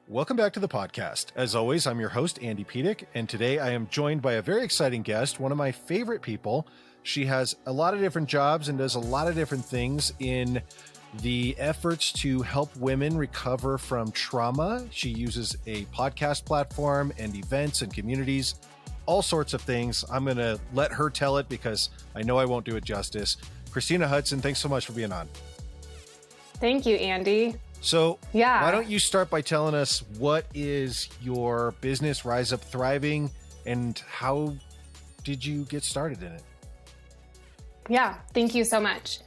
Welcome back to the podcast. As always, I'm your host, Andy Pedic, and today I am joined by a very exciting guest, one of my favorite people. She has a lot of different jobs and does a lot of different things in the efforts to help women recover from trauma. She uses a podcast platform and events and communities, all sorts of things. I'm going to let her tell it because I know I won't do it justice. Kristina Hudson, thanks so much for being on. Thank you, Andy. So why don't you start by telling us what is your business, Rise Up Thriving, and how did you get started in it? Yeah, thank you so much.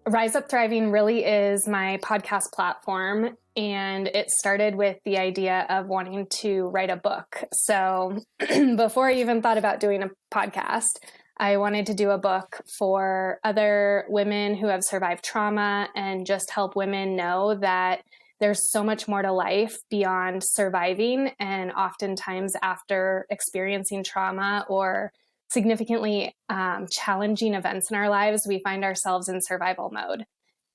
Rise Up Thriving really is my podcast platform, and it started with the idea of wanting to write a book. So before I even thought about doing a podcast, I wanted to do a book for other women who have survived trauma and just help women know that there's so much more to life beyond surviving. And oftentimes after experiencing trauma or significantly challenging events in our lives, we find ourselves in survival mode.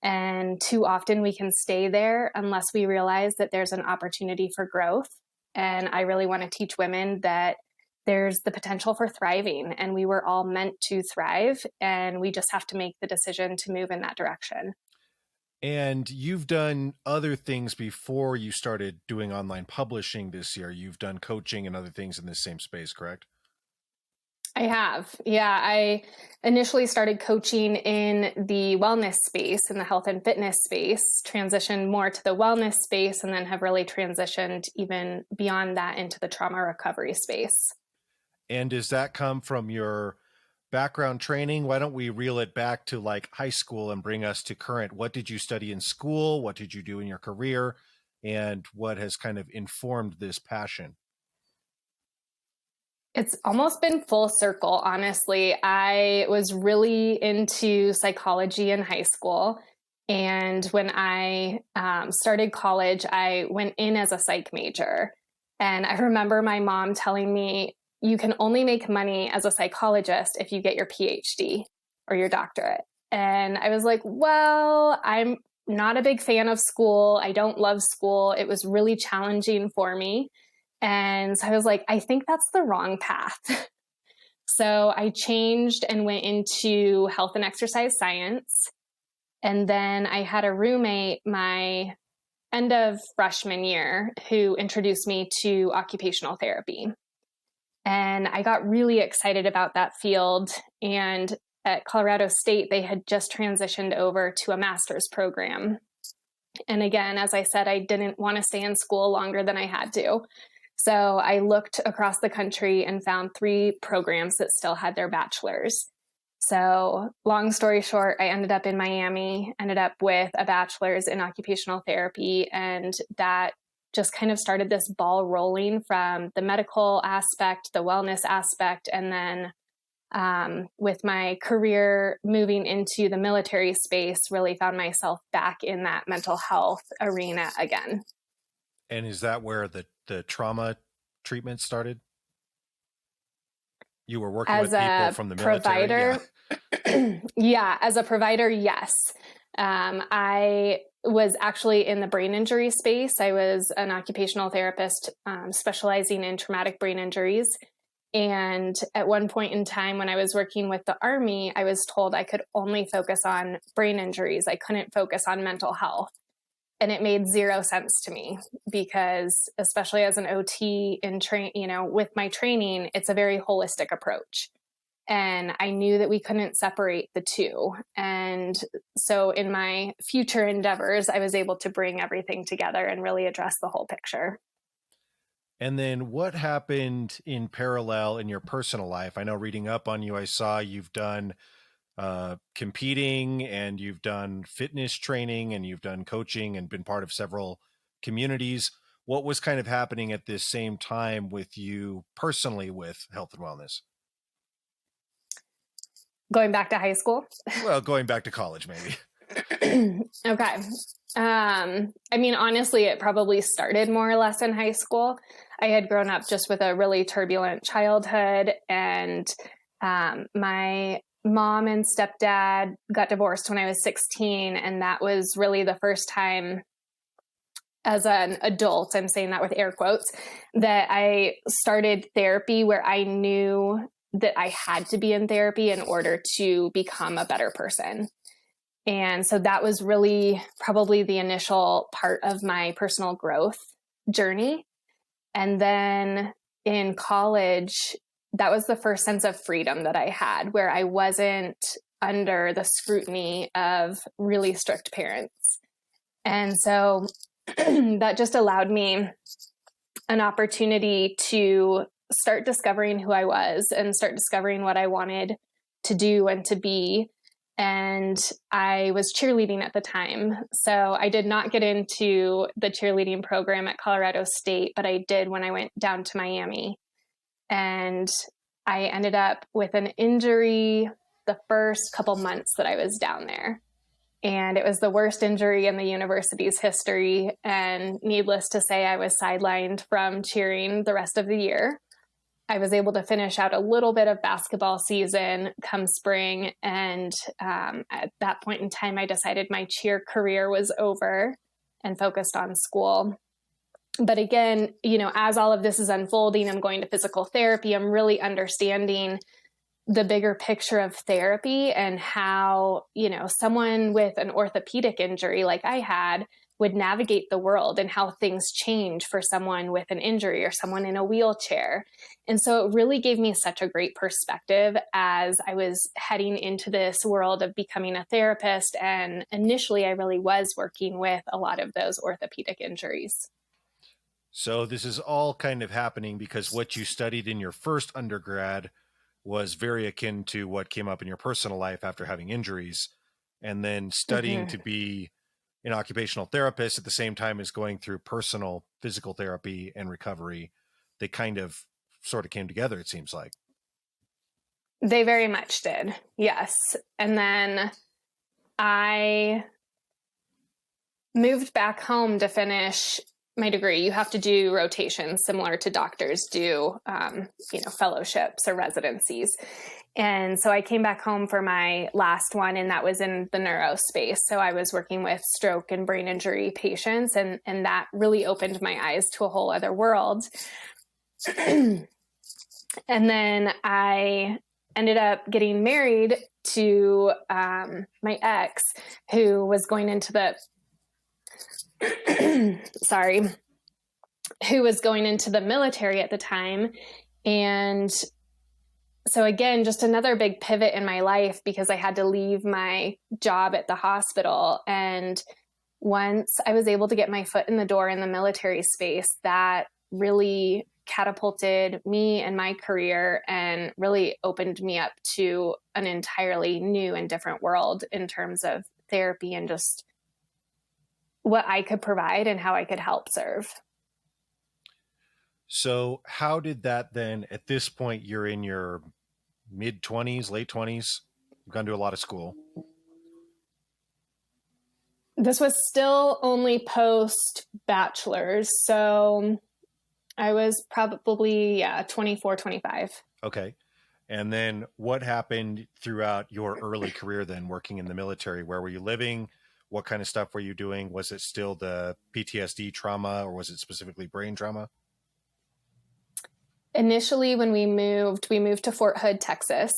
And too often we can stay there unless we realize that there's an opportunity for growth. And I really want to teach women that there's the potential for thriving, and we were all meant to thrive, and we just have to make the decision to move in that direction. And you've done other things before you started doing online publishing this year. You've done coaching and other things in this same space, correct? I have. Yeah. I initially started coaching in the wellness space, in the health and fitness space, transitioned more to the wellness space, and then have really transitioned even beyond that into the trauma recovery space. And does that come from your background training? Why don't we reel it back to like high school and bring us to current? What did you study in school? What did you do in your career? And what has kind of informed this passion? It's almost been full circle, honestly. I was really into psychology in high school. And when I started college, I went in as a psych major. And I remember my mom telling me, you can only make money as a psychologist if you get your PhD or your doctorate. And I was like, well, I'm not a big fan of school. I don't love school. It was really challenging for me. And so I was like, I think that's the wrong path. So I changed and went into health and exercise science. And then I had a roommate my end of freshman year who introduced me to occupational therapy. And I got really excited about that field. And at Colorado State, they had just transitioned over to a master's program. And again, as I said, I didn't want to stay in school longer than I had to. So I looked across the country and found 3 programs that still had their bachelor's. So long story short, I ended up in Miami, ended up with a bachelor's in occupational therapy, and that just kind of started this ball rolling from the medical aspect, the wellness aspect, and then with my career moving into the military space, really found myself back in that mental health arena again. And is that where the trauma treatment started? You were working with people from the military? Provider, yeah, as a provider, yes. I was actually in the brain injury space. I was an occupational therapist specializing in traumatic brain injuries. And at one point in time when I was working with the Army, I was told I could only focus on brain injuries. I couldn't focus on mental health. And it made zero sense to me because, especially as an OT with my training, it's a very holistic approach. And I knew that we couldn't separate the two. And so in my future endeavors, I was able to bring everything together and really address the whole picture. And then what happened in parallel in your personal life? I know reading up on you, I saw you've done competing and you've done fitness training and you've done coaching and been part of several communities. What was kind of happening at this same time with you personally with health and wellness? Going back to high school? Well, going back to college, maybe. Okay. I mean, honestly, it probably started more or less in high school. I had grown up just with a really turbulent childhood, and my mom and stepdad got divorced when I was 16. And that was really the first time as an adult, I'm saying that with air quotes, that I started therapy where I knew that I had to be in therapy in order to become a better person. And so that was really probably the initial part of my personal growth journey. And then in college, that was the first sense of freedom that I had, where I wasn't under the scrutiny of really strict parents. And so that just allowed me an opportunity to start discovering who I was and start discovering what I wanted to do and to be. And I was cheerleading at the time. So I did not get into the cheerleading program at Colorado State, but I did when I went down to Miami. And I ended up with an injury the first couple months that I was down there. And it was the worst injury in the university's history. And needless to say, I was sidelined from cheering the rest of the year. I was able to finish out a little bit of basketball season come spring. And at that point in time, I decided my cheer career was over and focused on school. But again, as all of this is unfolding, I'm going to physical therapy. I'm really understanding the bigger picture of therapy and how, someone with an orthopedic injury like I had would navigate the world and how things change for someone with an injury or someone in a wheelchair. And so it really gave me such a great perspective as I was heading into this world of becoming a therapist. And initially, I really was working with a lot of those orthopedic injuries. So this is all kind of happening because what you studied in your first undergrad was very akin to what came up in your personal life after having injuries, and then studying to be an occupational therapist at the same time as going through personal physical therapy and recovery. They kind of sort of came together, it seems like. They very much did. Yes. And then I moved back home to finish my degree. You have to do rotations similar to doctors do, fellowships or residencies. And so I came back home for my last one, and that was in the neuro space. So I was working with stroke and brain injury patients, and that really opened my eyes to a whole other world. And then I ended up getting married to my ex, who was going into the who was going into the military at the time. And so again, just another big pivot in my life because I had to leave my job at the hospital. And once I was able to get my foot in the door in the military space, that really catapulted me and my career and really opened me up to an entirely new and different world in terms of therapy and just what I could provide and how I could help serve. So how did that then, at this point, you're in your mid 20s, late 20s, you've gone to a lot of school. This was still only post bachelor's. So I was probably 24, 25. Okay. And then what happened throughout your early career then working in the military? Where were you living? What kind of stuff were you doing? Was it still the PTSD trauma or was it specifically brain trauma? Initially, when we moved to Fort Hood, Texas,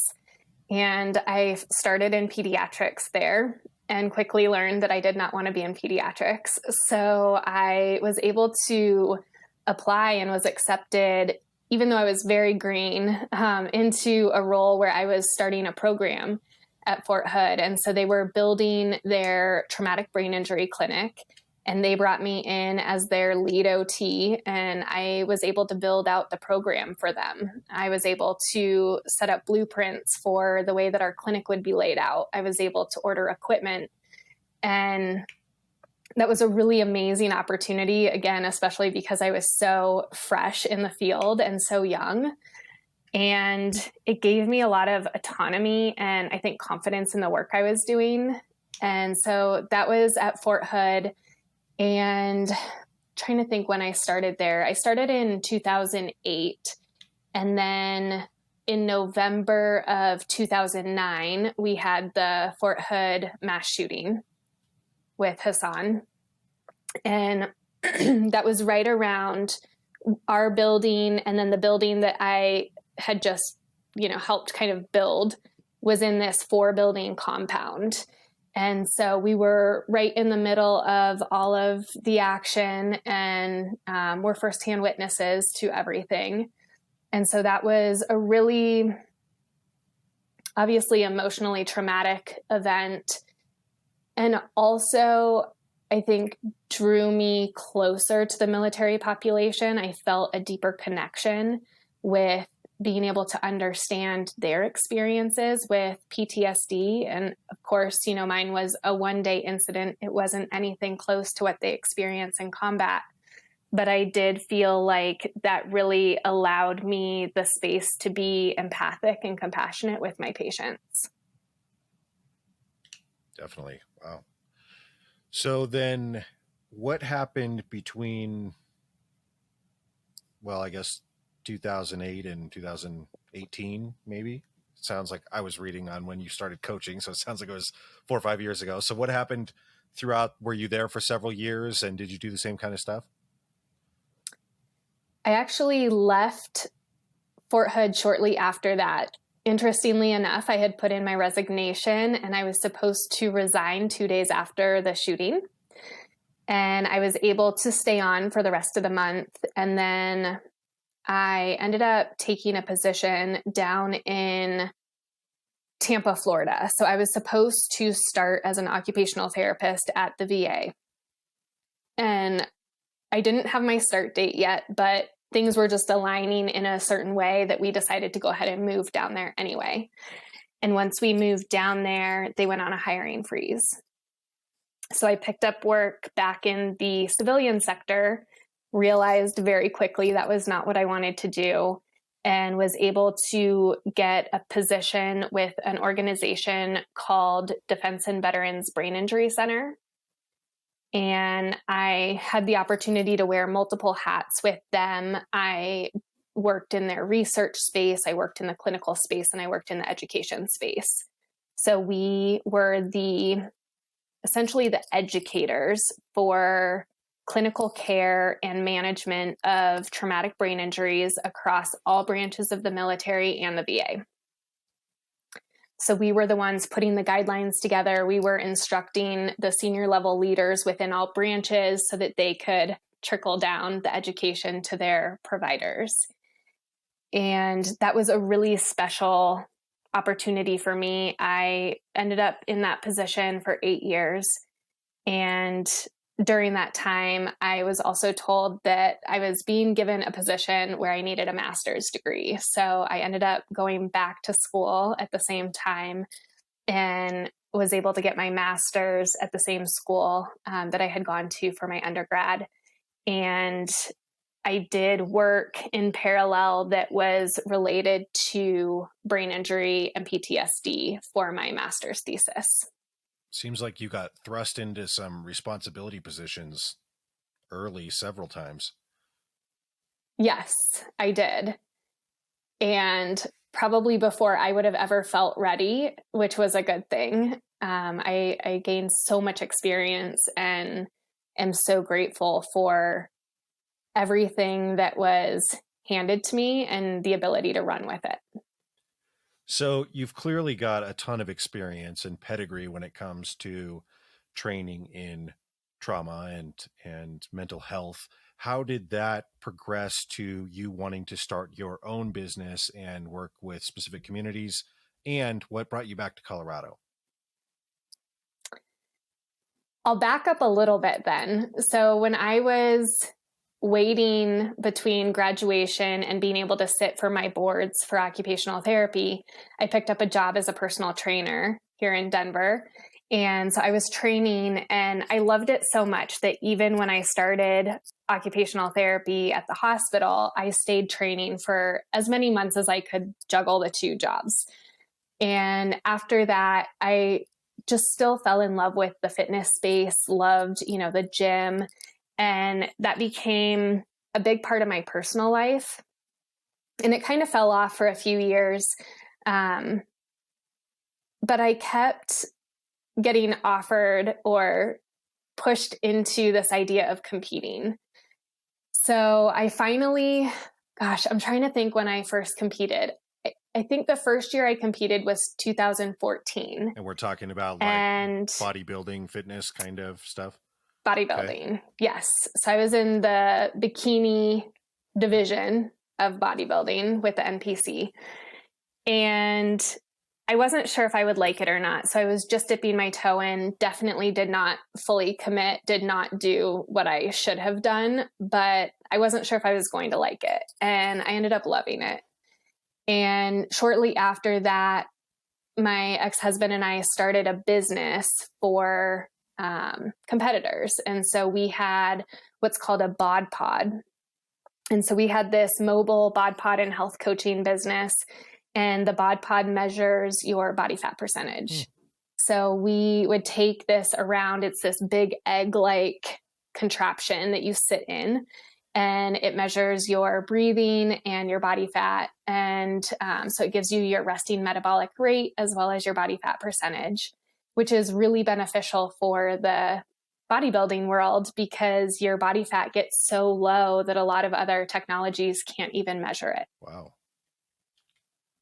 and I started in pediatrics there and quickly learned that I did not want to be in pediatrics. So I was able to apply and was accepted, even though I was very green, into a role where I was starting a program at Fort Hood. And so they were building their traumatic brain injury clinic, and they brought me in as their lead OT, and I was able to build out the program for them. I was able to set up blueprints for the way that our clinic would be laid out. I was able to order equipment, and that was a really amazing opportunity, again, especially because I was so fresh in the field and so young. And it gave me a lot of autonomy and I think confidence in the work I was doing. And so that was at Fort Hood. And trying to think when I started there, I started in 2008. And then in November of 2009, we had the Fort Hood mass shooting with Hassan. And that was right around our building. And then the building that I had just, helped kind of build was in this 4-building compound. And so we were right in the middle of all of the action, and we're firsthand witnesses to everything. And so that was a really, obviously, emotionally traumatic event. And also, I think, drew me closer to the military population. I felt a deeper connection with being able to understand their experiences with PTSD. And of course, mine was a 1-day incident. It wasn't anything close to what they experience in combat. But I did feel like that really allowed me the space to be empathic and compassionate with my patients. Definitely. Wow. So then what happened between, I guess 2008 and 2018, maybe? Sounds like I was reading on when you started coaching, so it sounds like it was 4 or 5 years ago. So what happened throughout? Were you there for several years, and did you do the same kind of stuff? I actually left Fort Hood shortly after that. Interestingly enough, I had put in my resignation, and I was supposed to resign 2 days after the shooting. And I was able to stay on for the rest of the month. And then I ended up taking a position down in Tampa, Florida. So I was supposed to start as an occupational therapist at the VA. And I didn't have my start date yet, but things were just aligning in a certain way that we decided to go ahead and move down there anyway. And once we moved down there, they went on a hiring freeze. So I picked up work back in the civilian sector, realized very quickly that was not what I wanted to do, and was able to get a position with an organization called Defense and Veterans Brain Injury Center. And I had the opportunity to wear multiple hats with them. I worked in their research space, I worked in the clinical space, and I worked in the education space. So we were essentially the educators for clinical care and management of traumatic brain injuries across all branches of the military and the VA. So we were the ones putting the guidelines together. We were instructing the senior level leaders within all branches so that they could trickle down the education to their providers. And that was a really special opportunity for me. I ended up in that position for 8 years. And during that time, I was also told that I was being given a position where I needed a master's degree. So I ended up going back to school at the same time and was able to get my master's at the same school that I had gone to for my undergrad. And I did work in parallel that was related to brain injury and PTSD for my master's thesis. Seems like you got thrust into some responsibility positions early several times. Yes, I did. And probably before I would have ever felt ready, which was a good thing. I gained so much experience and am so grateful for everything that was handed to me and the ability to run with it. So you've clearly got a ton of experience and pedigree when it comes to training in trauma and mental health. How did that progress to you wanting to start your own business and work with specific communities? And what brought you back to Colorado? I'll back up a little bit then. So when I was waiting between graduation and being able to sit for my boards for occupational therapy, I picked up a job as a personal trainer here in Denver. And so I was training, and I loved it so much that even when I started occupational therapy at the hospital, I stayed training for as many months as I could juggle the 2 jobs. And after that, I just still fell in love with the fitness space, loved, the gym. And that became a big part of my personal life. And it kind of fell off for a few years. But I kept getting offered or pushed into this idea of competing. So I finally, I'm trying to think when I first competed. I think the first year I competed was 2014. And we're talking about bodybuilding, fitness kind of stuff? Bodybuilding, okay. Yes. So I was in the bikini division of bodybuilding with the NPC. And I wasn't sure if I would like it or not. So I was just dipping my toe in, definitely did not fully commit, did not do what I should have done, but I wasn't sure if I was going to like it. And I ended up loving it. And shortly after that, my ex-husband and I started a business for competitors. And so we had what's called a bod pod. And so we had this mobile bod pod and health coaching business, and the bod pod measures your body fat percentage. So we would take this around, it's this big egg-like contraption that you sit in, and it measures your breathing and your body fat. And so it gives you your resting metabolic rate as well as your body fat percentage, which is really beneficial for the bodybuilding world because your body fat gets so low that a lot of other technologies can't even measure it. Wow.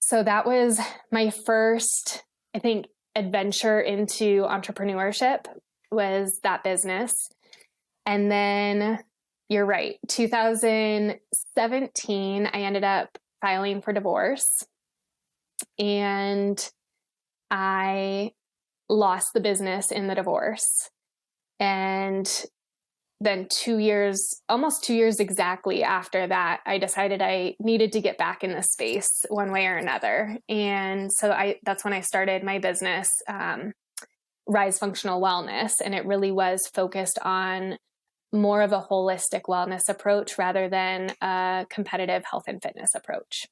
So that was my first, I think, adventure into entrepreneurship, was that business. And then you're right, 2017, I ended up filing for divorce, and I lost the business in the divorce. And then almost 2 years exactly after that, I decided I needed to get back in this space one way or another. And so that's when I started my business, Rise Functional Wellness. And it really was focused on more of a holistic wellness approach rather than a competitive health and fitness approach.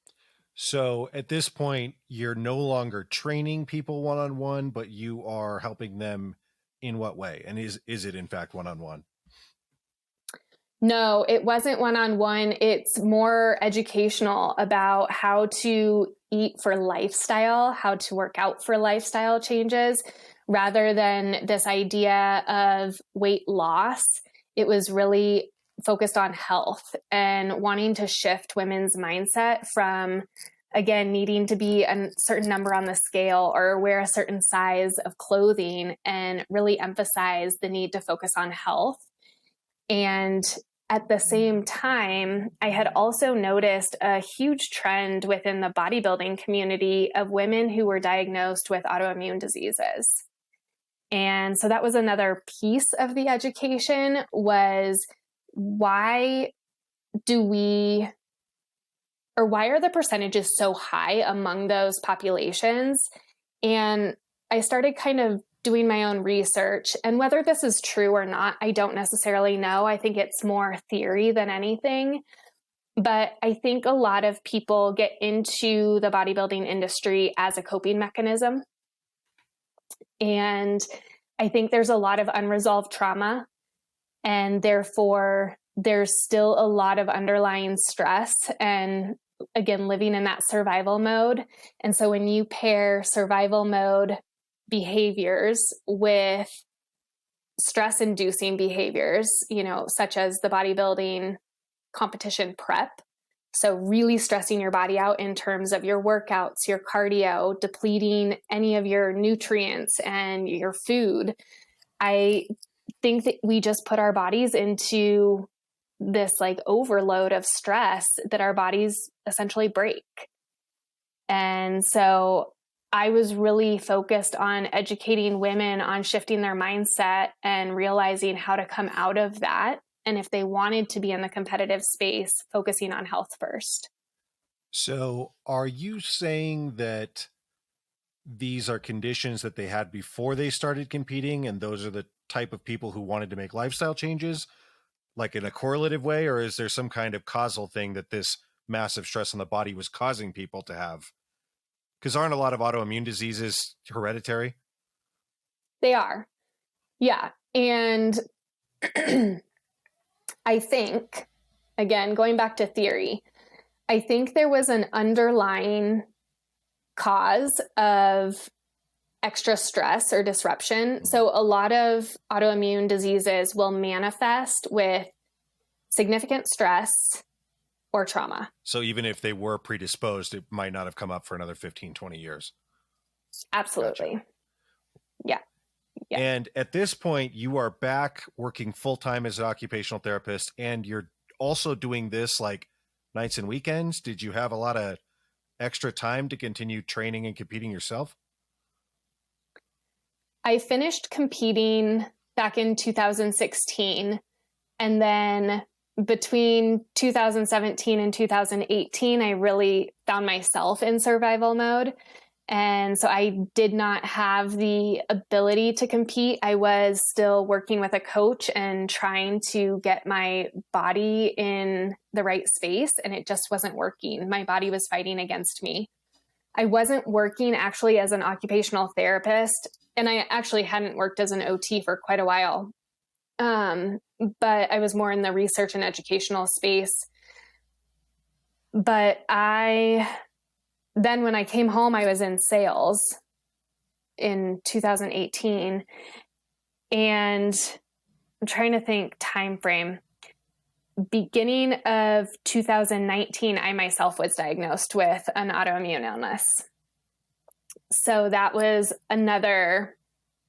So at this point, you're no longer training people one-on-one, but you are helping them in what way? And is it in fact one-on-one? No, it wasn't one-on-one. It's more educational about how to eat for lifestyle, how to work out for lifestyle changes, rather than this idea of weight loss. It was really focused on health and wanting to shift women's mindset from, again, needing to be a certain number on the scale or wear a certain size of clothing, and really emphasize the need to focus on health. And at the same time, I had also noticed a huge trend within the bodybuilding community of women who were diagnosed with autoimmune diseases. And so that was another piece of the education, was why are the percentages so high among those populations? And I started kind of doing my own research, and whether this is true or not, I don't necessarily know. I think it's more theory than anything. But I think a lot of people get into the bodybuilding industry as a coping mechanism. And I think there's a lot of unresolved trauma, and therefore there's still a lot of underlying stress and, again, living in that survival mode. And so when you pair survival mode behaviors with stress-inducing behaviors, such as the bodybuilding competition prep, so really stressing your body out in terms of your workouts, your cardio, depleting any of your nutrients and your food, I think that we just put our bodies into this overload of stress that our bodies essentially break. And so I was really focused on educating women on shifting their mindset and realizing how to come out of that. And if they wanted to be in the competitive space, focusing on health first. So are you saying that these are conditions that they had before they started competing, and those are the type of people who wanted to make lifestyle changes, like in a correlative way? Or is there some kind of causal thing that this massive stress on the body was causing people to have? Because aren't a lot of autoimmune diseases hereditary? They are. Yeah. And I think, again, going back to theory, I think there was an underlying cause of extra stress or disruption. So a lot of autoimmune diseases will manifest with significant stress or trauma. So even if they were predisposed, it might not have come up for another 15, 20 years. Absolutely. Gotcha. Yeah. Yeah. And at this point, you are back working full-time as an occupational therapist, and you're also doing this like nights and weekends. Did you have a lot of extra time to continue training and competing yourself? I finished competing back in 2016. And then between 2017 and 2018, I really found myself in survival mode. And so I did not have the ability to compete. I was still working with a coach and trying to get my body in the right space, and it just wasn't working. My body was fighting against me. I wasn't working actually as an occupational therapist, and I actually hadn't worked as an OT for quite a while. But I was more in the research and educational space. But then when I came home, I was in sales in 2018. And I'm trying to think time frame. Beginning of 2019, I myself was diagnosed with an autoimmune illness. So that was another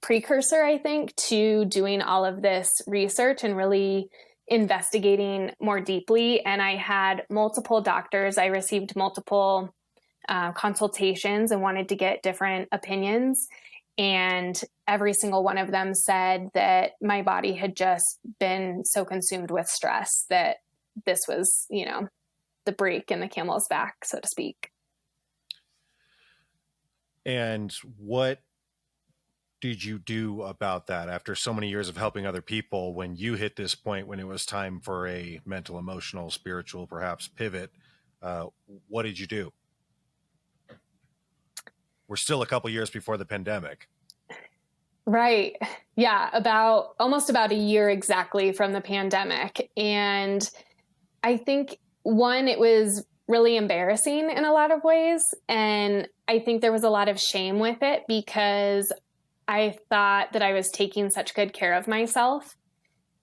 precursor, I think, to doing all of this research and really investigating more deeply. And I had multiple doctors. I received multiple consultations and wanted to get different opinions. And every single one of them said that my body had just been so consumed with stress that this was, the break in the camel's back, so to speak. And what did you do about that after so many years of helping other people when you hit this point when it was time for a mental, emotional, spiritual, perhaps pivot? What did you do? We're still a couple years before the pandemic. Right. Yeah. Almost about a year exactly from the pandemic. And I think it was really embarrassing in a lot of ways. And I think there was a lot of shame with it because I thought that I was taking such good care of myself.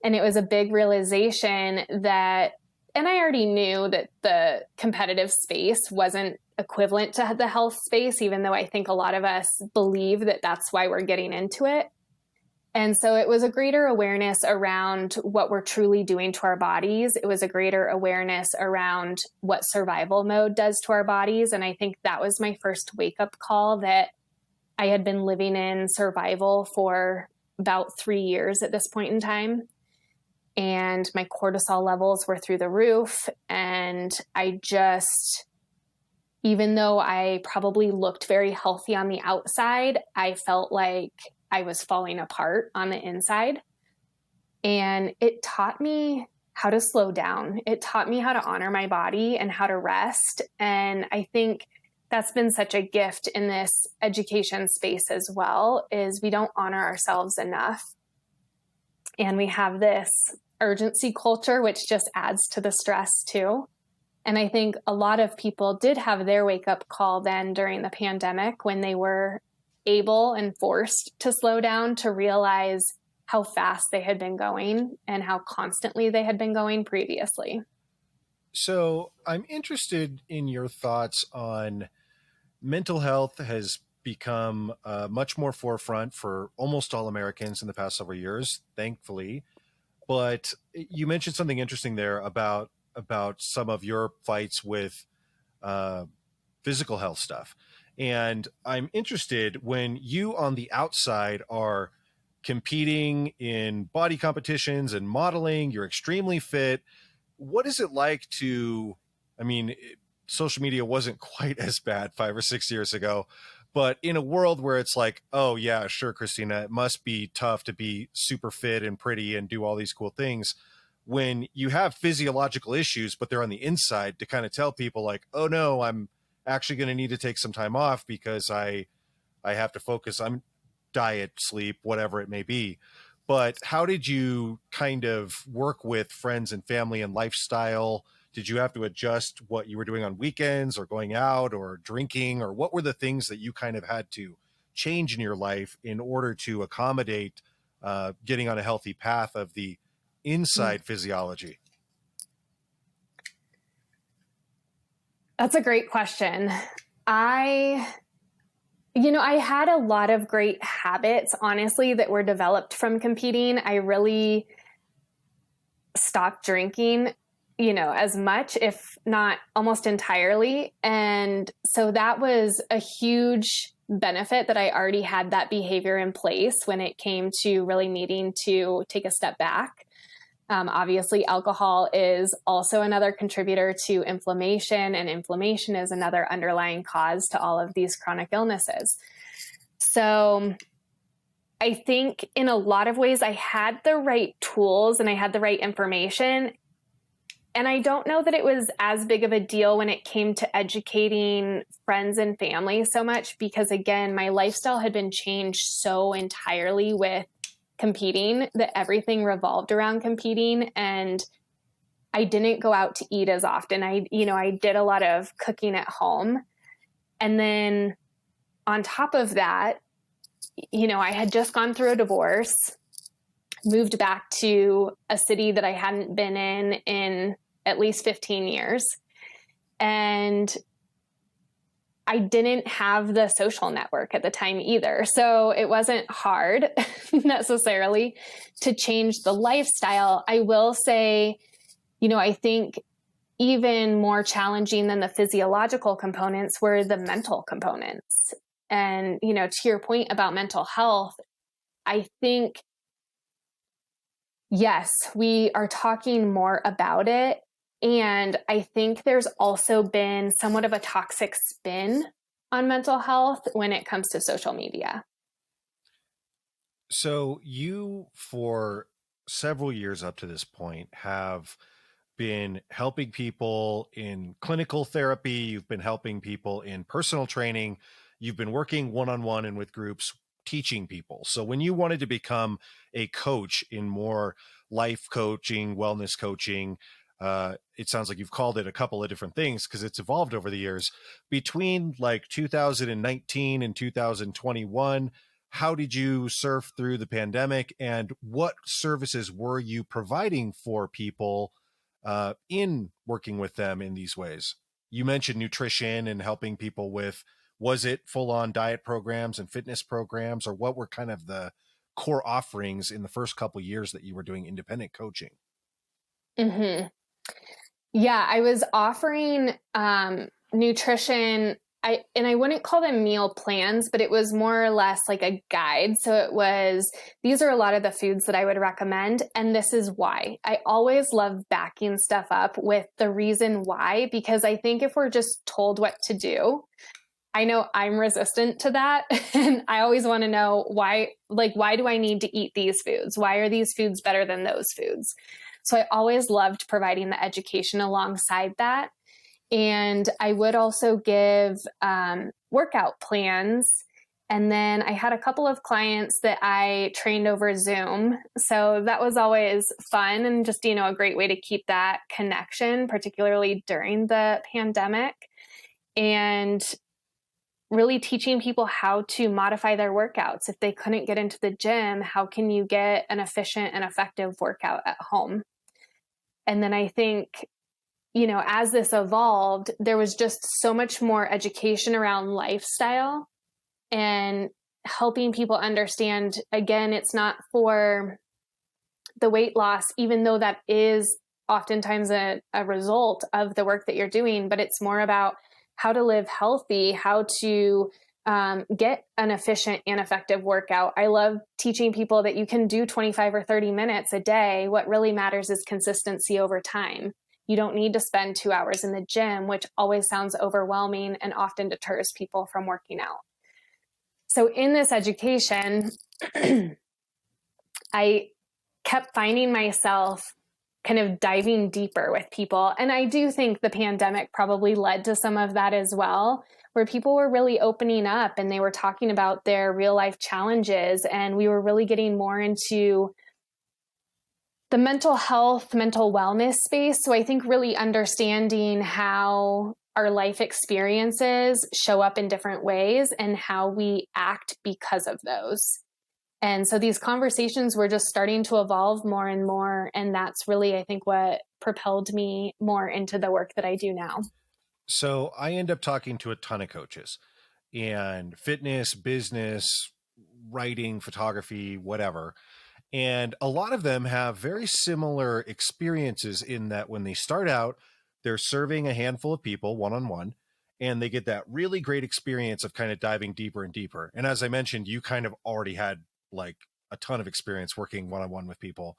And it was a big realization that, and I already knew that the competitive space wasn't equivalent to the health space, even though I think a lot of us believe that that's why we're getting into it. And so it was a greater awareness around what we're truly doing to our bodies. It was a greater awareness around what survival mode does to our bodies. And I think that was my first wake-up call, that I had been living in survival for about 3 years at this point in time. And my cortisol levels were through the roof. And even though I probably looked very healthy on the outside, I felt like I was falling apart on the inside. And it taught me how to slow down. It taught me how to honor my body and how to rest. And I think that's been such a gift in this education space as well, is we don't honor ourselves enough. And we have this urgency culture, which just adds to the stress too. And I think a lot of people did have their wake-up call then during the pandemic when they were able and forced to slow down, to realize how fast they had been going and how constantly they had been going previously. So I'm interested in your thoughts on mental health has become much more forefront for almost all Americans in the past several years, thankfully. But you mentioned something interesting there about some of your fights with physical health stuff. And I'm interested, when you on the outside are competing in body competitions and modeling, you're extremely fit. What is it like social media wasn't quite as bad 5 or 6 years ago, but in a world where it's like, oh yeah, sure, Kristina, it must be tough to be super fit and pretty and do all these cool things. When you have physiological issues, but they're on the inside, to kind of tell people like, oh no, I'm actually going to need to take some time off because I have to focus on diet, sleep, whatever it may be. But how did you kind of work with friends and family and lifestyle? Did you have to adjust what you were doing on weekends or going out or drinking, or what were the things that you kind of had to change in your life in order to accommodate getting on a healthy path of the inside physiology? That's a great question. I had a lot of great habits, honestly, that were developed from competing. I really stopped drinking, as much, if not almost entirely. And so that was a huge benefit that I already had that behavior in place when it came to really needing to take a step back. Obviously, alcohol is also another contributor to inflammation, and inflammation is another underlying cause to all of these chronic illnesses. So I think in a lot of ways, I had the right tools and I had the right information. And I don't know that it was as big of a deal when it came to educating friends and family so much, because again, my lifestyle had been changed so entirely with competing that everything revolved around competing, and I didn't go out to eat as often. I did a lot of cooking at home. And then on top of that, I had just gone through a divorce, moved back to a city that I hadn't been in at least 15 years. And I didn't have the social network at the time either. So it wasn't hard necessarily to change the lifestyle. I will say, I think even more challenging than the physiological components were the mental components. And, to your point about mental health, I think, yes, we are talking more about it. And I think there's also been somewhat of a toxic spin on mental health when it comes to social media. So you, for several years up to this point, have been helping people in clinical therapy. You've been helping people in personal training. You've been working one-on-one and with groups, teaching people. So when you wanted to become a coach in more life coaching, wellness coaching, it sounds like you've called it a couple of different things because it's evolved over the years. Between like 2019 and 2021, how did you surf through the pandemic, and what services were you providing for people in working with them in these ways? You mentioned nutrition and helping people with, was it full-on diet programs and fitness programs, or what were kind of the core offerings in the first couple of years that you were doing independent coaching? Mm-hmm. Yeah, I was offering nutrition. I wouldn't call them meal plans, but it was more or less like a guide. So it was, these are a lot of the foods that I would recommend, and this is why. I always love backing stuff up with the reason why, because I think if we're just told what to do, I know I'm resistant to that. And I always want to know why do I need to eat these foods? Why are these foods better than those foods? So I always loved providing the education alongside that. And I would also give workout plans. And then I had a couple of clients that I trained over Zoom. So that was always fun and just, a great way to keep that connection, particularly during the pandemic. And really teaching people how to modify their workouts. If they couldn't get into the gym, how can you get an efficient and effective workout at home? And then I think, as this evolved, there was just so much more education around lifestyle and helping people understand, again, it's not for the weight loss, even though that is oftentimes a result of the work that you're doing, but it's more about how to live healthy, how to get an efficient and effective workout. I love teaching people that you can do 25 or 30 minutes a day. What really matters is consistency over time. You don't need to spend 2 hours in the gym, which always sounds overwhelming and often deters people from working out. So in this education, I kept finding myself kind of diving deeper with people. And I do think the pandemic probably led to some of that as well, where people were really opening up and they were talking about their real life challenges. And we were really getting more into the mental health, mental wellness space. So I think really understanding how our life experiences show up in different ways and how we act because of those. And so these conversations were just starting to evolve more and more. And that's really, I think, what propelled me more into the work that I do now. So I end up talking to a ton of coaches and fitness, business, writing, photography, whatever. And a lot of them have very similar experiences in that when they start out, they're serving a handful of people one-on-one, and they get that really great experience of kind of diving deeper and deeper. And as I mentioned, you kind of already had like a ton of experience working one-on-one with people.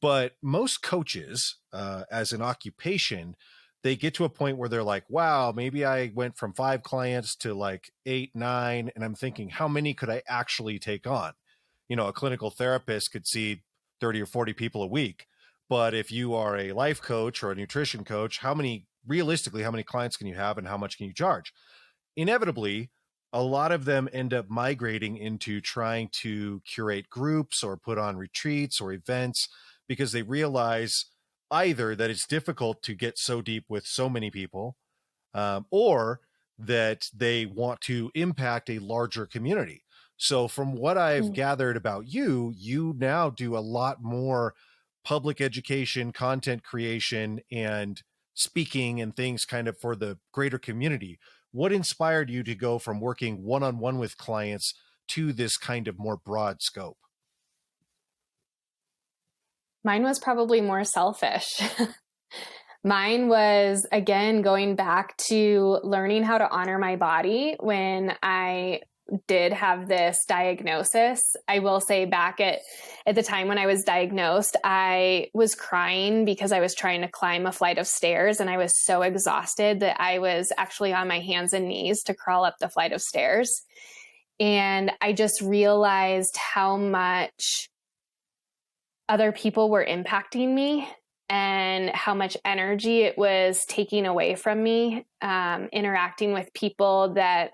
But most coaches, as an occupation, they get to a point where they're like, wow, maybe I went from 5 clients to like 8, 9. And I'm thinking, how many could I actually take on? You know, a clinical therapist could see 30 or 40 people a week. But if you are a life coach or a nutrition coach, realistically, how many clients can you have and how much can you charge? Inevitably, a lot of them end up migrating into trying to curate groups or put on retreats or events because they realize either that it's difficult to get so deep with so many people, or that they want to impact a larger community. So from what I've gathered about you, you now do a lot more public education, content creation, and speaking and things kind of for the greater community. What inspired you to go from working one-on-one with clients to this kind of more broad scope? Mine was probably more selfish. Mine was, again, going back to learning how to honor my body when I did have this diagnosis. I will say back at the time when I was diagnosed, I was crying because I was trying to climb a flight of stairs and I was so exhausted that I was actually on my hands and knees to crawl up the flight of stairs. And I just realized how much other people were impacting me and how much energy it was taking away from me, interacting with people that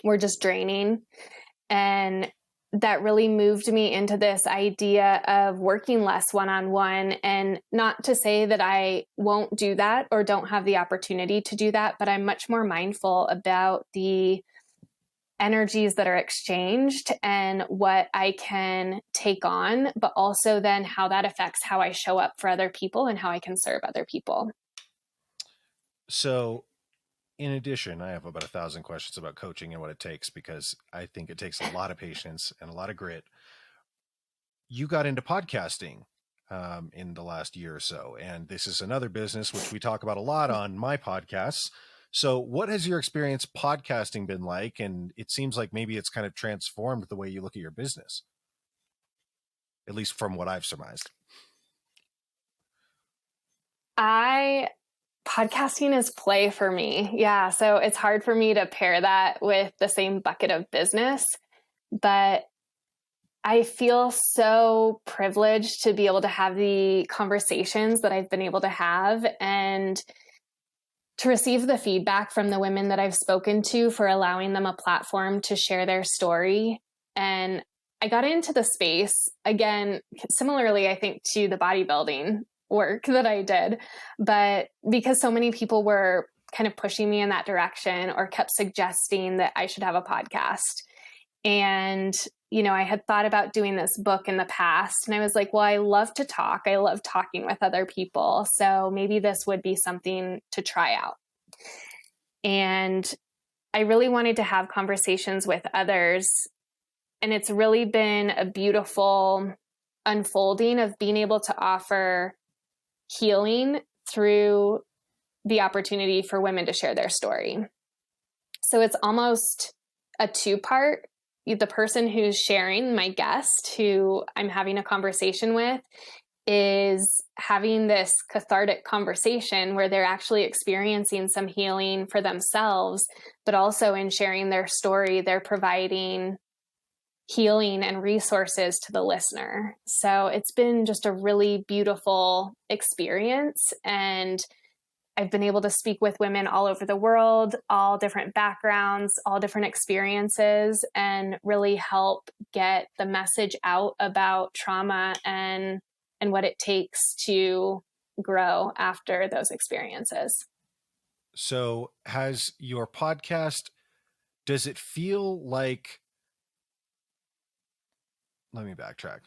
were just draining. And that really moved me into this idea of working less one-on-one. And not to say that I won't do that or don't have the opportunity to do that, but I'm much more mindful about the energies that are exchanged and what I can take on, but also then how that affects how I show up for other people and how I can serve other people. So in addition, I have about 1,000 questions about coaching and what it takes, because I think it takes a lot of patience and a lot of grit. You got into podcasting in the last year or so, and this is another business which we talk about a lot on my podcasts. So what has your experience podcasting been like? And it seems like maybe it's kind of transformed the way you look at your business, at least from what I've surmised. Podcasting is play for me. Yeah. So it's hard for me to pair that with the same bucket of business, but I feel so privileged to be able to have the conversations that I've been able to have and to receive the feedback from the women that I've spoken to for allowing them a platform to share their story. And I got into the space, again, similarly, I think, to the bodybuilding work that I did, but because so many people were kind of pushing me in that direction or kept suggesting that I should have a podcast. And, you know, I had thought about doing this book in the past, and I was like, well, I love to talk. I love talking with other people. So maybe this would be something to try out. And I really wanted to have conversations with others. And it's really been a beautiful unfolding of being able to offer healing through the opportunity for women to share their story. So it's almost a 2-part. The person who's sharing, my guest, who I'm having a conversation with, is having this cathartic conversation where they're actually experiencing some healing for themselves, but also in sharing their story, they're providing healing and resources to the listener. So it's been just a really beautiful experience. And I've been able to speak with women all over the world, all different backgrounds, all different experiences, and really help get the message out about trauma and what it takes to grow after those experiences. So has your podcast, does it feel like, let me backtrack.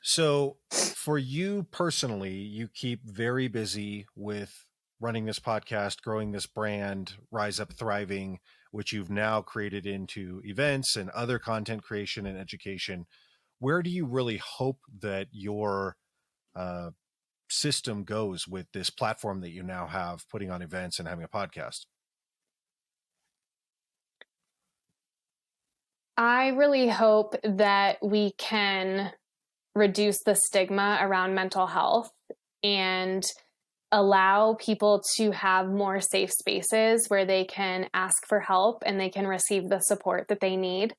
So for you personally, you keep very busy with running this podcast, growing this brand, Rise Up Thriving, which you've now created into events and other content creation and education. Where do you really hope that your uh, system goes with this platform that you now have, putting on events and having a podcast? I really hope that we can reduce the stigma around mental health and allow people to have more safe spaces where they can ask for help and they can receive the support that they need.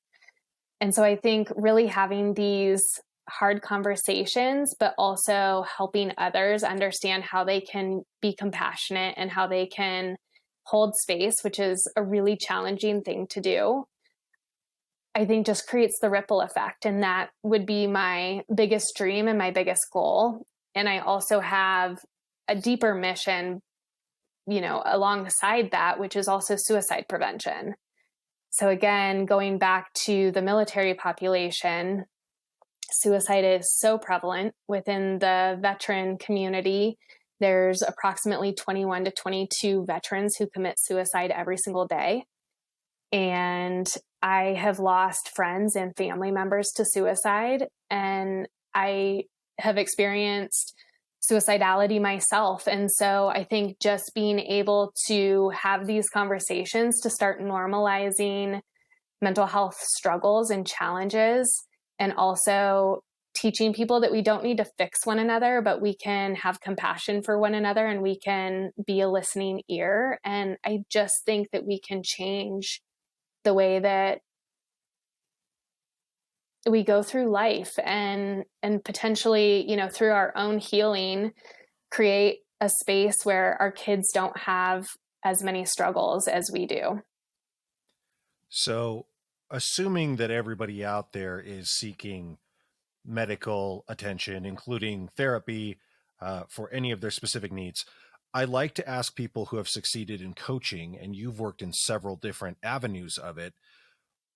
And so I think really having these hard conversations, but also helping others understand how they can be compassionate and how they can hold space, which is a really challenging thing to do, I think just creates the ripple effect. And that would be my biggest dream and my biggest goal. And I also have a deeper mission, alongside that, which is also suicide prevention. So again, going back to the military population, suicide is so prevalent within the veteran community. There's approximately 21 to 22 veterans who commit suicide every single day. And I have lost friends and family members to suicide. And I have experienced suicidality myself. And so I think just being able to have these conversations to start normalizing mental health struggles and challenges, and also teaching people that we don't need to fix one another, but we can have compassion for one another and we can be a listening ear. And I just think that we can change the way that we go through life and potentially, through our own healing, create a space where our kids don't have as many struggles as we do. So, assuming that everybody out there is seeking medical attention, including therapy, for any of their specific needs, I like to ask people who have succeeded in coaching, and you've worked in several different avenues of it.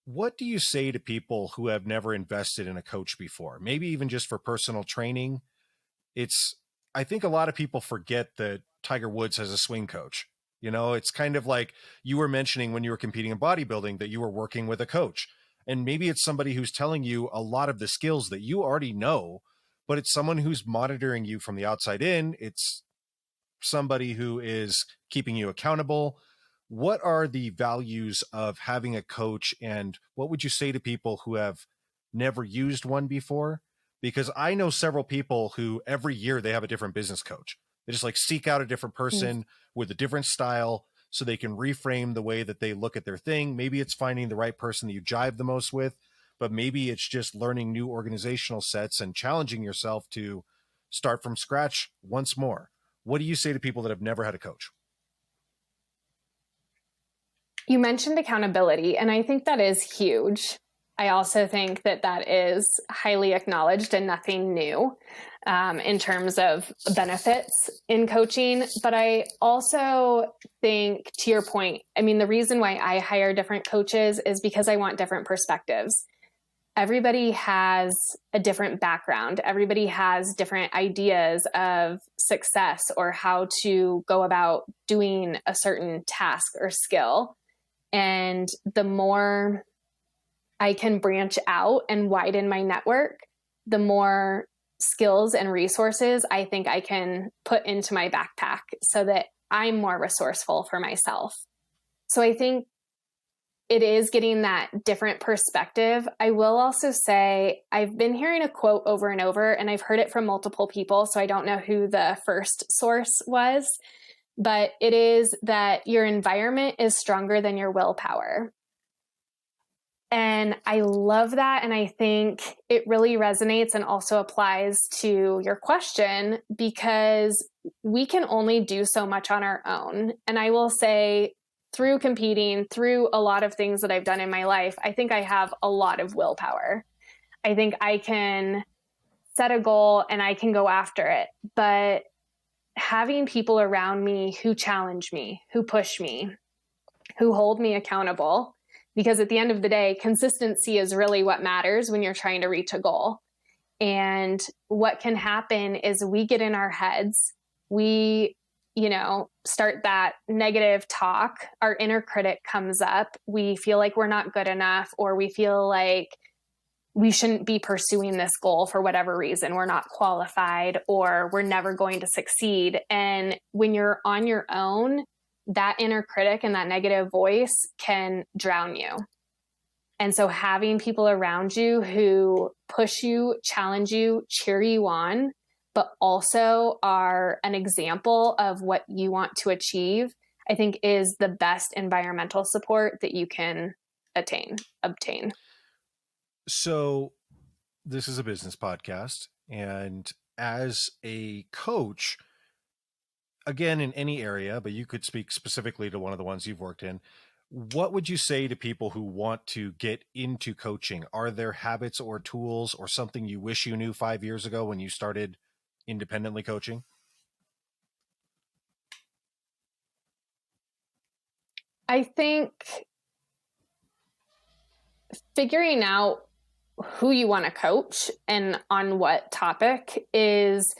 What do you say to people who have never invested in a coach before? Maybe even just for personal training. It's, I think a lot of people forget that Tiger Woods has a swing coach. It's kind of like you were mentioning when you were competing in bodybuilding that you were working with a coach. And maybe it's somebody who's telling you a lot of the skills that you already know, but it's someone who's monitoring you from the outside in. It's somebody who is keeping you accountable. What are the values of having a coach, and what would you say to people who have never used one before? Because I know several people who every year they have a different business coach. They just like seek out a different person with a different style so they can reframe the way that they look at their thing. Maybe it's finding the right person that you jive the most with, but maybe it's just learning new organizational sets and challenging yourself to start from scratch once more. What do you say to people that have never had a coach? You mentioned accountability, and I think that is huge. I also think that that is highly acknowledged and nothing new in terms of benefits in coaching. But I also think, to your point, the reason why I hire different coaches is because I want different perspectives. Everybody has a different background. Everybody has different ideas of success or how to go about doing a certain task or skill. And the more I can branch out and widen my network, the more skills and resources I think I can put into my backpack so that I'm more resourceful for myself. So I think it is getting that different perspective. I will also say I've been hearing a quote over and over, and I've heard it from multiple people, so I don't know who the first source was, but it is that your environment is stronger than your willpower. And I love that. And I think it really resonates and also applies to your question, because we can only do so much on our own. And I will say, through competing, through a lot of things that I've done in my life, I think I have a lot of willpower. I think I can set a goal and I can go after it. But having people around me who challenge me, who push me, who hold me accountable, because at the end of the day, consistency is really what matters when you're trying to reach a goal. And what can happen is we get in our heads, we, start that negative talk, our inner critic comes up, we feel like we're not good enough, or we feel like we shouldn't be pursuing this goal for whatever reason. We're not qualified, or we're never going to succeed. And when you're on your own, that inner critic and that negative voice can drown you. And so having people around you who push you, challenge you, cheer you on, but also are an example of what you want to achieve, I think is the best environmental support that you can obtain. So this is a business podcast, and as a coach, again, in any area, but you could speak specifically to one of the ones you've worked in, what would you say to people who want to get into coaching? Are there habits or tools or something you wish you knew 5 years ago when you started independently coaching? I think figuring out who you want to coach and on what topic is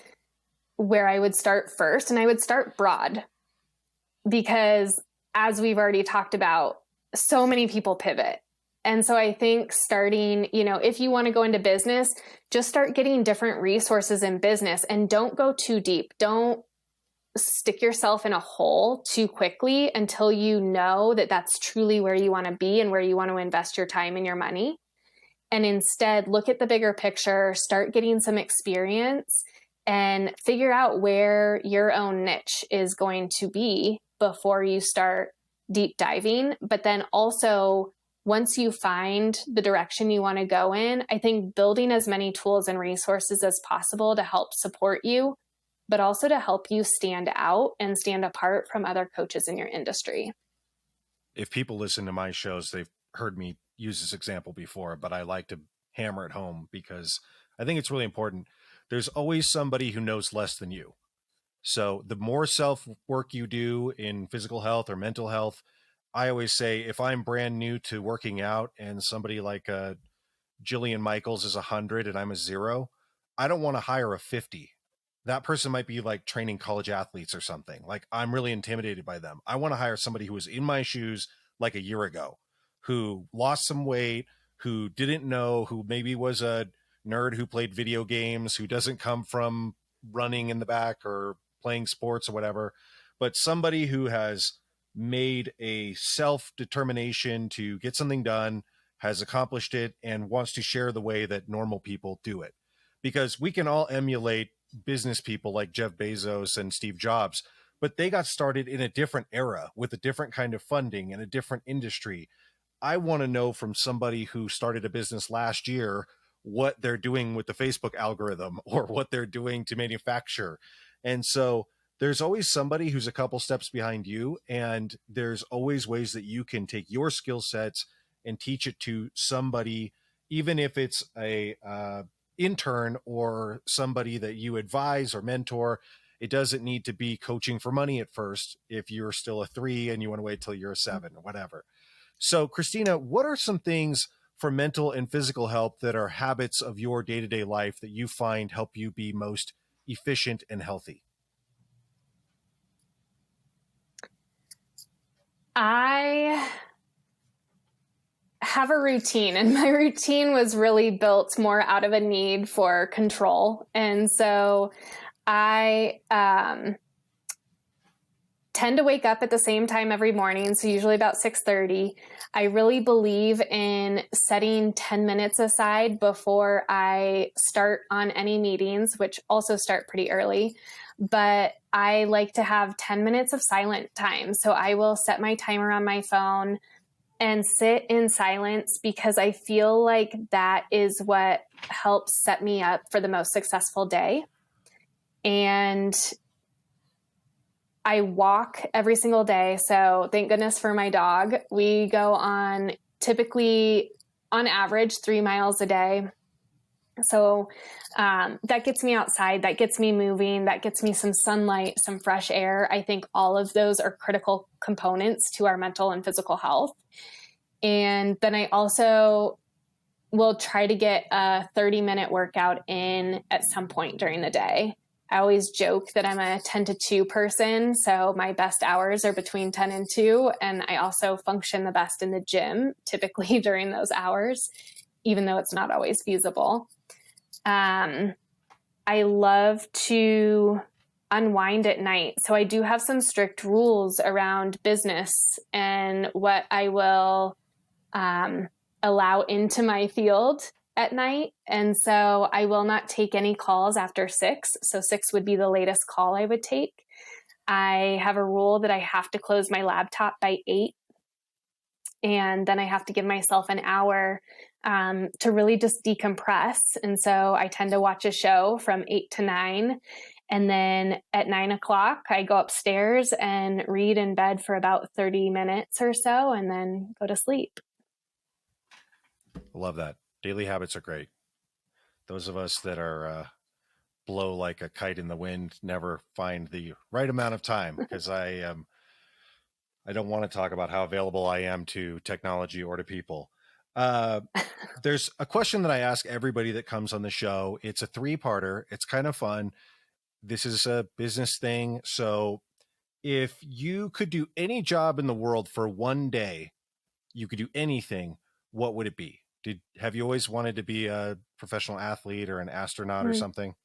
where I would start first. And I would start broad, because as we've already talked about, so many people pivot. And so I think starting, if you want to go into business, just start getting different resources in business and don't go too deep. Don't stick yourself in a hole too quickly until you know that that's truly where you want to be and where you want to invest your time and your money. And instead, look at the bigger picture, start getting some experience, and figure out where your own niche is going to be before you start deep diving. But then also, once you find the direction you want to go in, I think building as many tools and resources as possible to help support you, but also to help you stand out and stand apart from other coaches in your industry. If people listen to my shows, they've heard me use this example before, but I like to hammer it home because I think it's really important. There's always somebody who knows less than you. So the more self-work you do in physical health or mental health, I always say, if I'm brand new to working out and somebody like Jillian Michaels is 100 and I'm a 0, I don't want to hire a 50. That person might be like training college athletes or something. Like, I'm really intimidated by them. I want to hire somebody who was in my shoes like a year ago, who lost some weight, who didn't know, who maybe was a nerd who played video games, who doesn't come from running in the back or playing sports or whatever, but somebody who has made a self-determination to get something done, has accomplished it, and wants to share the way that normal people do it. Because we can all emulate business people like Jeff Bezos and Steve Jobs, but they got started in a different era with a different kind of funding and a different industry. I want to know from somebody who started a business last year what they're doing with the Facebook algorithm or what they're doing to manufacture. And so there's always somebody who's a couple steps behind you, and there's always ways that you can take your skill sets and teach it to somebody, even if it's a intern or somebody that you advise or mentor. It doesn't need to be coaching for money at first if you're still a 3 and you want to wait till you're a 7 or whatever. So, Kristina, what are some things for mental and physical health that are habits of your day-to-day life that you find help you be most efficient and healthy? I have a routine, and my routine was really built more out of a need for control. And so I tend to wake up at the same time every morning, so usually about 6:30. I really believe in setting 10 minutes aside before I start on any meetings, which also start pretty early. But I like to have 10 minutes of silent time. So I will set my timer on my phone and sit in silence, because I feel like that is what helps set me up for the most successful day. And I walk every single day. So thank goodness for my dog. We go on typically on average 3 miles a day. So that gets me outside, that gets me moving, that gets me some sunlight, some fresh air. I think all of those are critical components to our mental and physical health. And then I also will try to get a 30-minute workout in at some point during the day. I always joke that I'm a 10 to 2 person, so my best hours are between 10 and 2, and I also function the best in the gym, typically during those hours, even though it's not always feasible. I love to unwind at night. So I do have some strict rules around business and what I will allow into my field at night. And so I will not take any calls after 6. So 6 would be the latest call I would take. I have a rule that I have to close my laptop by 8. And then I have to give myself an hour to really just decompress. And so I tend to watch a show from 8 to 9. And then at 9 o'clock, I go upstairs and read in bed for about 30 minutes or so, and then go to sleep. Love that. Daily habits are great. Those of us that are blow like a kite in the wind never find the right amount of time, because I don't want to talk about how available I am to technology or to people. There's a question that I ask everybody that comes on the show. It's a 3-parter. It's kind of fun. This is a business thing. So if you could do any job in the world for one day, you could do anything, what would it be? Have you always wanted to be a professional athlete or an astronaut or something?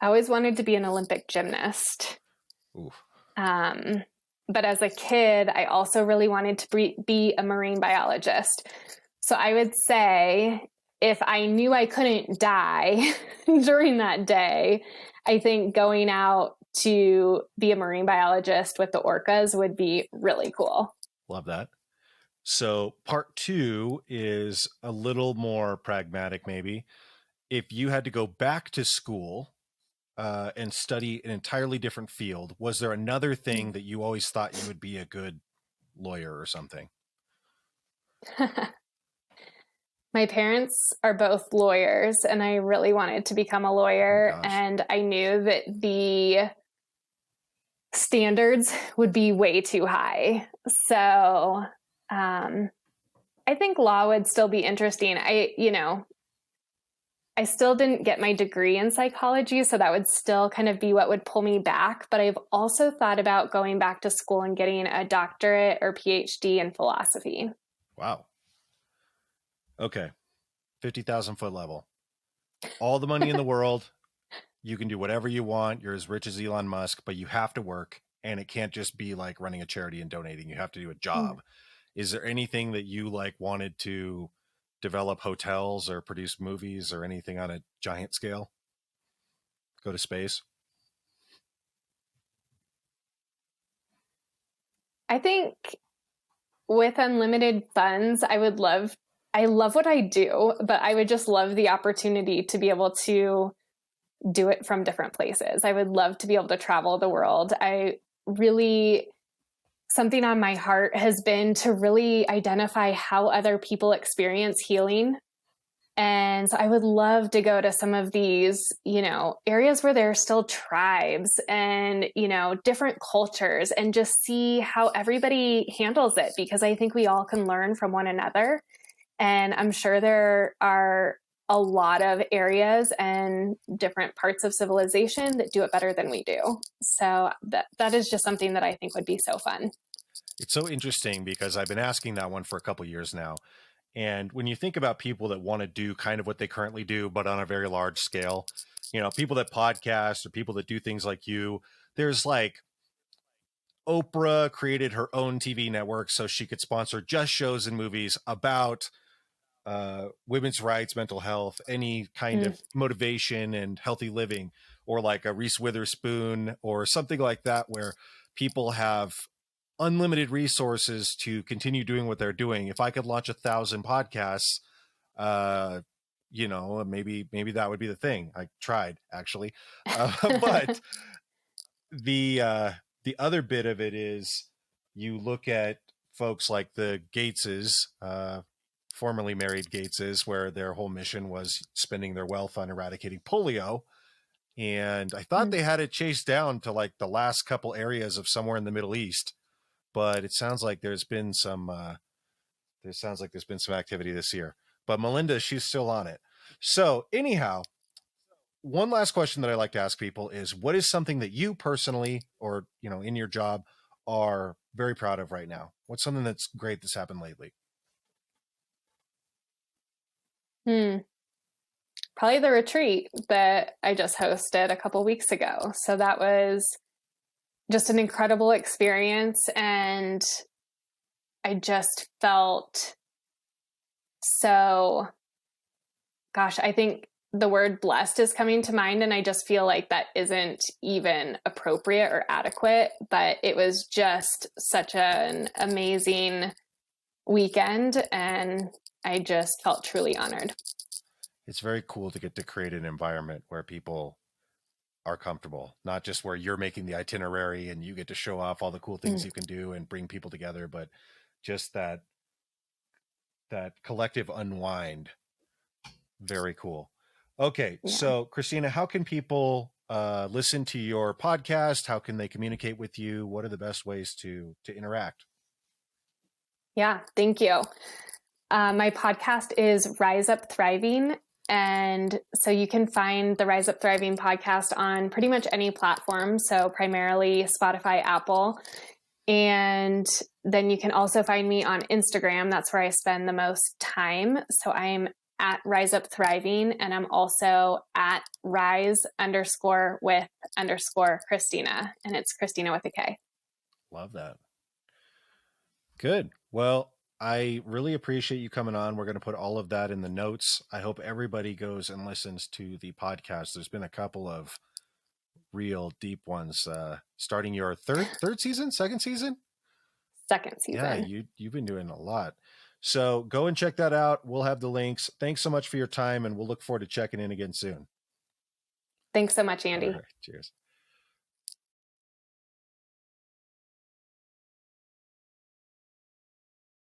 I always wanted to be an Olympic gymnast. Oof. But as a kid, I also really wanted to be a marine biologist. So I would say if I knew I couldn't die during that day, I think going out to be a marine biologist with the orcas would be really cool. Love that. So part 2 is a little more pragmatic, maybe. If you had to go back to school and study an entirely different field, was there another thing that you always thought you would be a good lawyer or something? My parents are both lawyers, and I really wanted to become a lawyer. And I knew that the standards would be way too high. So I think law would still be interesting. I still didn't get my degree in psychology, so that would still kind of be what would pull me back. But I've also thought about going back to school and getting a doctorate or PhD in philosophy. Wow. Okay. 50,000 foot level. All the money in the world. You can do whatever you want. You're as rich as Elon Musk, but you have to work. And it can't just be like running a charity and donating. You have to do a job. Is there anything that you wanted to develop hotels or produce movies or anything on a giant scale? Go to space? I think with unlimited funds, I love what I do, but I would just love the opportunity to be able to do it from different places. I would love to be able to travel the world. Something on my heart has been to really identify how other people experience healing. And so I would love to go to some of these, areas where there are still tribes and, different cultures, and just see how everybody handles it, because I think we all can learn from one another. And I'm sure there are a lot of areas and different parts of civilization that do it better than we do. So that is just something that I think would be so fun. It's so interesting because I've been asking that one for a couple of years now. And when you think about people that want to do kind of what they currently do, but on a very large scale, people that podcast or people that do things like you, there's Oprah created her own TV network so she could sponsor just shows and movies about women's rights, mental health, any kind of motivation and healthy living, or like a Reese Witherspoon or something like that, where people have unlimited resources to continue doing what they're doing. If I could launch 1,000 podcasts, maybe that would be the thing. I tried actually, but the other bit of it is you look at folks like the Gateses, formerly married Gateses, where their whole mission was spending their wealth on eradicating polio. And I thought they had it chased down to like the last couple areas of somewhere in the Middle East, but it sounds like there's been some activity this year. But Melinda, she's still on it. So anyhow, one last question that I like to ask people is, what is something that you personally, or in your job, are very proud of right now? What's something that's great that's happened lately? Probably the retreat that I just hosted a couple weeks ago. So that was just an incredible experience, and I just felt so, gosh, I think the word blessed is coming to mind, and I just feel like that isn't even appropriate or adequate, but it was just such an amazing weekend, and I just felt truly honored. It's very cool to get to create an environment where people are comfortable, not just where you're making the itinerary and you get to show off all the cool things you can do and bring people together, but just that collective unwind. Very cool. Okay. Yeah. So Kristina, how can people listen to your podcast? How can they communicate with you? What are the best ways to interact? Yeah, thank you. My podcast is Rise Up Thriving. And so you can find the Rise Up Thriving podcast on pretty much any platform. So primarily Spotify, Apple. And then you can also find me on Instagram. That's where I spend the most time. So I'm at Rise Up Thriving, and I'm also at rise_with_Kristina. And it's Kristina with a K. Love that. Good. Well, I really appreciate you coming on. We're going to put all of that in the notes. I hope everybody goes and listens to the podcast. There's been a couple of real deep ones. Starting your second season? Second season. Yeah, you've been doing a lot. So go and check that out. We'll have the links. Thanks so much for your time, and we'll look forward to checking in again soon. Thanks so much, Andy. All right, cheers.